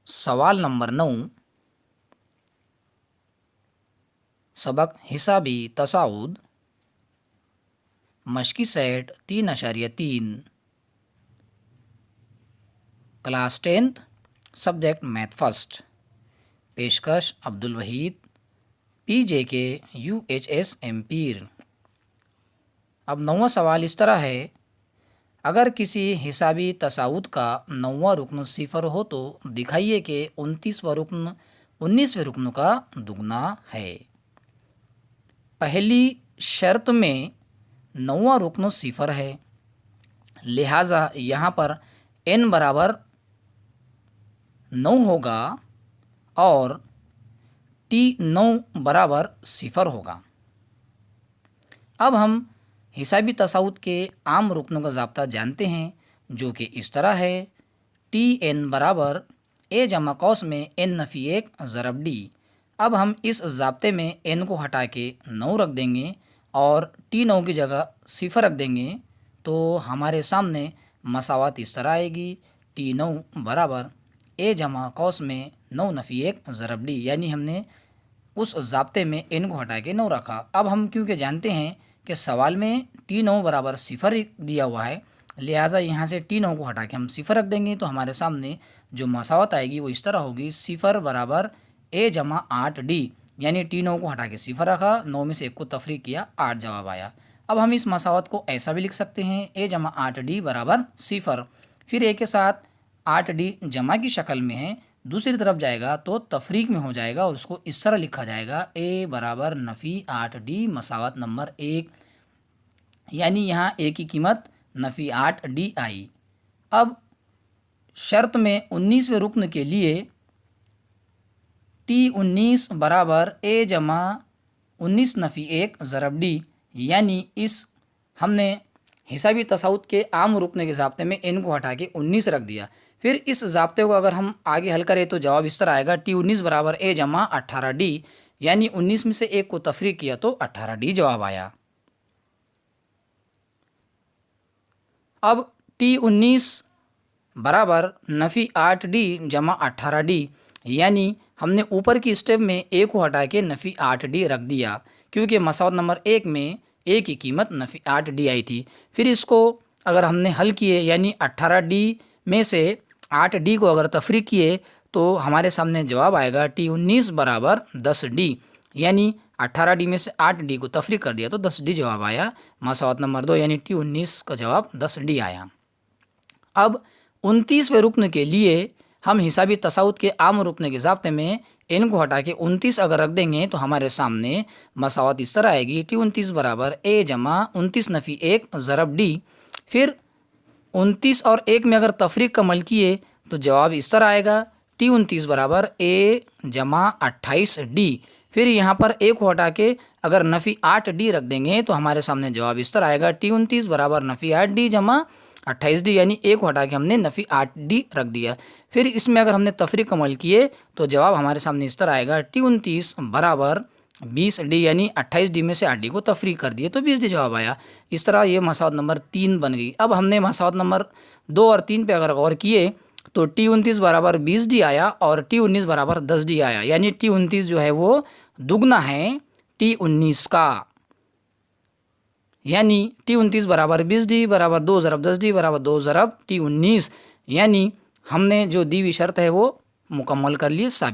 सवाल नंबर 9 सबक हिसाबी तसाउद मशकी set 3.3 class 10th subject math first. पेशकश अब्दुल वहीद PJK UHS एम्पीर। अब 9वां सवाल इस तरह है, अगर किसी हिसाबी तसाउद का 9वां रुकन सिफर हो तो दिखाइए कि 29वां रुकन 19वें रुकन का दुगना है। पहली शर्त में 9वां रुकन सिफर है, लिहाजा यहाँ पर n बराबर 9 होगा और T9 बराबर सिफर होगा। अब हम हिसाबी तसाउद के आम रुकनों का ज़ाब्ता जानते हैं, जो कि इस तरह है। Tn बराबर a जमा कौस में n नफ़ी 1 ज़रब d। अब हम इस ज़ाब्ते में n को हटा के 9 रख देंगे और T9 की जगह सिफर रख देंगे, तो हमारे सामने मसावत इस तरह आएगी। T9 बराबर a जमा कौस में 9 नफ़ी 1 ज़रब d, यानी हमने उस ज़ाब्ते में n को हटा के 9 रखा। अब हम क्योंकि जानते हैं कि सवाल में T9 बराबर सिफर दिया हुआ है, लिहाजा यहाँ से T9 को हटा के हम सिफर रख देंगे, तो हमारे सामने जो मसावत आएगी वो इस तरह होगी। सिफर बराबर a जमा 8d, यानी T9 को हटा के सिफर रखा, 9 में से 1 को तफरीक किया, 8 जवाब आया। अब हम इस मसावत को ऐसा भी लिख सकते हैं, a जमा 8d बराबर सिफर। फिर a के साथ 8d जमा की शक्ल में है, दूसरी तरफ जाएगा तो तफरीक में हो जाएगा और उसको इस तरह लिखा जाएगा a बराबर नफ़ी 8d मसावत नंबर 1, यानी यहाँ a की कीमत नफ़ी 8d आई। अब शर्त में 19वें रुकन के लिए T19 बराबर a जमा 19 नफ़ी 1 ज़रब d, यानी इस हमने हिसाबी तसाउद के आम रुकने के ज़ाब्ते में n को हटा के 19 रख दिया। फिर इस ज़ाब्ते को अगर हम आगे हल करें तो जवाब इस तरह आएगा। T19 बराबर a जमा 18d, यानी 19 में से 1 को तफरीक किया तो 18d जवाब आया। अब T19 बराबर नफ़ी 8d जमा 18d, यानी हमने ऊपर की स्टेप में a को हटा के नफ़ी 8d रख दिया, क्योंकि मसावत नंबर 1 में a की कीमत नफ़ी 8d आई थी। फिर इसको अगर हमने हल किए, यानी 18d में से 8d को अगर तफरीक किए तो हमारे सामने जवाब आएगा T19 बराबर 10d, यानी 18d में से 8d को तफरीक कर दिया तो 10d जवाब आया। मसावत नंबर 2 यानी T19 का जवाब 10d आया। अब 29वें रुकन के लिए हम हिसाबी तसाउद के आम रुकने के ज़ाब्ते में n को हटा के 29 अगर रख देंगे तो हमारे सामने मसावत इस तरह आएगी। T29 बराबर a जमा 29 नफ़ी 1 ज़रब d। फिर 29 और 1 में अगर तफरीक का अमल किए तो जवाब इस तरह आएगा। T29 बराबर a जमा 28d। फिर यहाँ पर a को हटा के अगर नफ़ी 8d रख देंगे तो हमारे सामने जवाब इस तरह आएगा। T29 बराबर नफ़ी 8d जमा 28d, यानी a को हटा के हमने नफ़ी 8d रख दिया। फिर इसमें अगर हमने तफरीक अमल किए तो जवाब हमारे सामने इस तरह आएगा। T29 बराबर 20d, यानी 28d में से 8d को तफरीक कर दिए तो 20d जवाब आया। इस तरह ये मसावत नंबर 3 बन गई। अब हमने मसावत नंबर 2 और 3 पे अगर गौर किए तो T29 बराबर 20d आया और T19 बराबर 10d आया, यानी T29 जो है वो दुगना है T19 का, यानी T29 बराबर 20d बराबर 2 ज़रब 10d बराबर 2 ज़रब T19, यानी हमने जो दी हुई शर्त है वो मुकम्मल कर लिए।